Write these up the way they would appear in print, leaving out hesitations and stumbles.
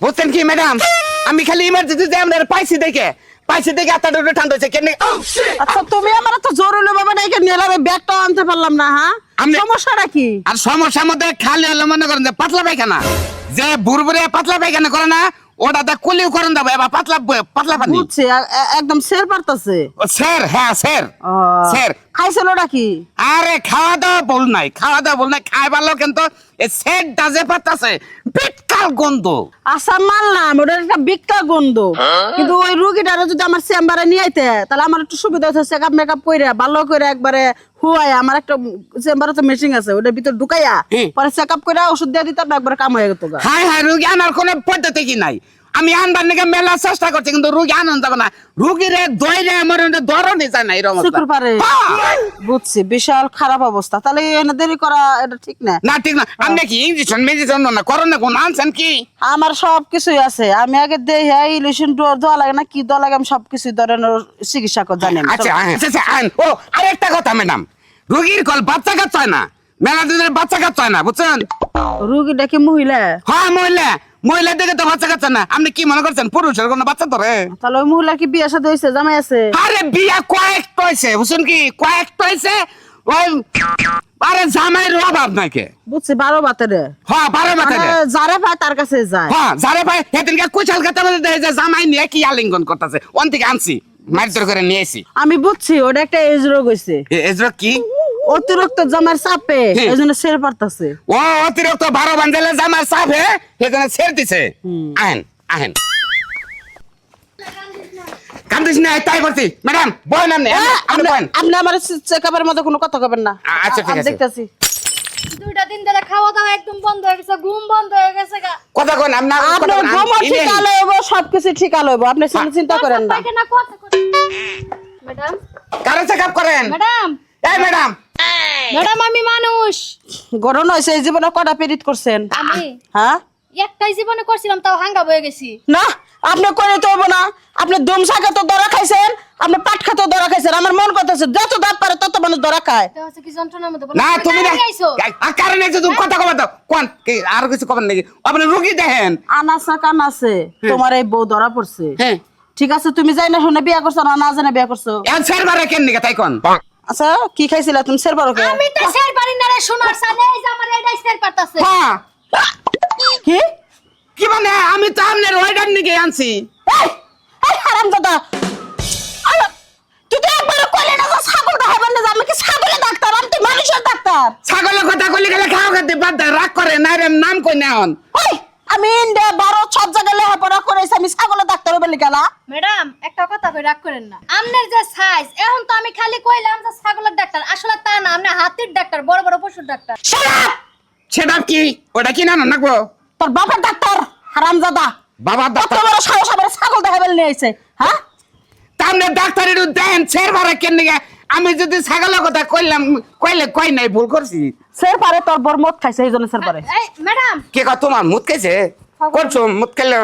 বুঝছেন কি ম্যাডাম, আমি খালি ইমার্জেন্সি যে আমরা পাইছি দেখে আত্মাটা একটু ঠান্ডা হয়েছে কেন। আচ্ছা তুমি আমার তো জরুরি বাবা নাকি নেলারে ব্যাগটা আনতে পারলাম না। হ্যাঁ সমস্যাটা কি? আর সমস্যার মধ্যে খালি হলো মনে করেন যে পাতলা পায়খানা, যে বুড়বুড়ে পাতলা পায়খানা করে না ওটাতে কুলিও করেন দেবো এবার পাতলা পানি। বুঝছি একদম সের পারতাছে। স্যার, হ্যাঁ স্যার, স্যার খাইছিল ওটা কি? আরে খাওয়া দাওয়া বল নাই খাই ভালো কিন্তু সেট ডাজে পাতাছে বিটকাল গন্ধ। আচ্ছা মানলাম ওটা একটা বিকটা গন্ধ, কিন্তু ওই রুগীটারে যদি আমার চেম্বারে নিয়ে আইতে তাহলে আমার একটু সুবিধা হচ্ছে। চেকআপ মেকআপ করে ভালো করে একবারে হুয়াই আমার একটা চেম্বারে তো মেশিন আছে ওটার ভিতর ঢুকাইয়া পরে চেকআপ করে ওষুধ দিয়ে দিতাম একবার কাম হয়ে যেত। হাই রুগী আনার কোনো পদ্ধতি কি নাই? আমি আনবার নাকি মেলা চেষ্টা করছি কিন্তু রুগী আনন্দ যাবে না। রুগীরে দইরে আমার ধরনই যায় না এরকম বুঝছি, বিশাল খারাপ অবস্থা। তাহলে এনে দেরি করা এটা ঠিক না। না ঠিক না। আপনি কি ইঞ্জেকশন মেডিসিন না করেন না কোন আনছেন কি? আমার সব কিছুই আছে। আমি আগে দেই হ্যাঁ ইলিশন ডোর দেওয়া লাগে না কি দেওয়া লাগে আমি সবকিছু ধরনের চিকিৎসা করে জানি। আচ্ছা আচ্ছা ও আরেকটা কথা ম্যাডাম, রুগীর কল বাচ্চা কাচ্চা হয় না, মেলা দিনের বাচ্চা কাচ্চা হয় না বুঝছেন। রুগীটা কি মহিলা? হ্যাঁ মহিলা দেখে তো বাচ্চা কাচ্চা না। আপনি কি মনে করছেন পুরুষের কোনো বাচ্চা ধরে? তাহলে ওই মহিলা কি বিয়ে সাথে হয়েছে, জামাই আছে? আরে বিয়া কয়েকটা হয়েছে বুঝছেন কি, কয়েকটা হয়েছে। ওই আরে জামাইয়ের অভাব নাকি বুঝছি, 12 বাতেরে। হ্যাঁ 12 বাতেরে যারে পায় তার কাছে যায়। হ্যাঁ যারে ভাই সেদিনকে কুচাল কাটা মধ্যে দেখে যে জামাই নিয়ে কি আলিঙ্গন করতেছে ওন থেকে আনছি মারধর করে নিয়েছি। আমি বুঝছি ওটা একটা এজ রোগ হয়েছে। এজরা কি অতিরিক্ত জামার চাপে এইজন্য সের পারতাছে। ও অতিরিক্ত 12 বান্ডেলে জামার চাপে সেজন্য ছেড়ে দিছে। আহেন কান্দিস না তাই করছি ম্যাডাম বলেন আপনি আমার চেকআপের মধ্যে কোনো কথা কবেন না। আচ্ছা ঠিক আছে দেখতাছি। 2টা দিন ধরে খাওয়া দাওয়া একদম বন্ধ হয়ে গেছে, ঘুম বন্ধ হয়ে গেছে। কথা কন আপনার ঘুম ঠিক আলো হইব, সবকিছু ঠিক আলো হইব, আপনি চিন্তা করেন না। ম্যাডাম কারে চেকআপ করেন? এই ম্যাডাম আমি মানুষ। গরম হয়েছে এই জীবনে কটা পেরিত করছেন? আমি হ্যাঁ একটাই জীবনে করছিলাম, তাও হাঙ্গা বয়ে গেছি। না আপনি করে তো হইব না। আপনি দম শাকে তো ধরা খাইছেন, আপনি পাট খাতেও ধরা খাইছেন। আমার মন কথা আছে যত দাঁত পারে তত মানুষ ধরা খায়। তো হচ্ছে কি যন্ত্রণার মধ্যে না তুমি না কারণে যে তুমি কথা কবা দাও কোন আর কিছু কবেন নাকি? আপনি রোগী দেখেন আনাসা কানাসে তোমার এই বউ ধরা পড়ছে। হ্যাঁ ঠিক আছে তুমি যাই না শুনে বিয়া করছো না না জানে বিয়া করছো? এর ছেড় বারে কেন নিকে তাই কোন? আচ্ছা কি খাইছিলা তুমি সের বারো? আমি তো শের পারি না রে সোনার সানে, এই যে আমার এটাই শের পারতাছে। হ্যাঁ কি কি মানে আমি তো আপনার ওইডার নিকে আনছি। এই হারামজাদা, তুই তো একবার কইলে না যে ছাগল দেখাবেন না। আমি কি ছাগলের ডাক্তার? আমি তো মানুষের ডাক্তার। ছাগলের কথা কইলে গেলে খাওয়া খেতে বাদ দেয়, রাগ করে না রে নাম কই না হন। ওই আমি ইন্ডিয়া 12 সব জায়গায় লেখাপড়া করেছি, আমি ছাগলের ডাক্তার বলি গেলা? ম্যাডাম একটা কথা কই রাগ করেন না। আমনের যে সাইজ এখন তো আমি খালি কইলাম যে ছাগলের ডাক্তার, আসলে তা না, আপনি হাতির ডাক্তার, বড় বড় পশুর ডাক্তার। সেটা কি ওটা কি না নাকবো? তোর বাবার ডাক্তার হারামজাদা। বাবার কত ডাক্তার বড় সাহস আবার ছাগল দেখাবেন নিয়ে আইছে? হ্যাঁ তাহলে ডাক্তারের দেন ছেড় বারে কেন নিকে? আমি যদি ছাগলের কথা কইলাম কইলে কই নাই ভুল করছি। সের পারে তোর বর মদ খাইছে এই জন্য সের পারে। এই ম্যাডাম কে কথা তোমার মুত খাইছে করছো মুত খেলে?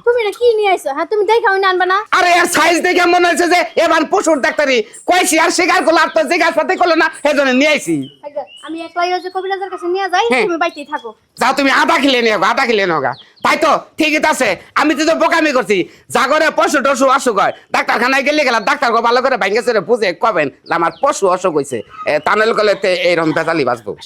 তুমি না কি নিয়ে আইছো? হ্যাঁ তুমি দেখাও না আনবা না? আরে এর সাইজ দেখে মনে হচ্ছে যে এবার পশুর ডাক্তারি কইছি আর শিকার করলো আর তো জিজ্ঞাসাপাতি করলো না সেজন্য নিয়ে আইছি। আমি একলাই ওই যে কবিরাজের কাছে নিয়ে যাই, তুমি বাইতেই থাকো। যাও তুমি আধা কিলে নিও আধা কিলে নেওগা। তাই তো ঠিকই আছে, আমি তো বোকামি করছি। জাগরে পশু টসু অসুখ হয় ডাক্তারখানায় গেলে গেলাম ডাক্তার ভালো করে ভাঙ্গেছে বুঝে কবেন আমার পশু অসুখ হয়েছে, তা নাহলে এইরকম বেতালি বাঁচবো।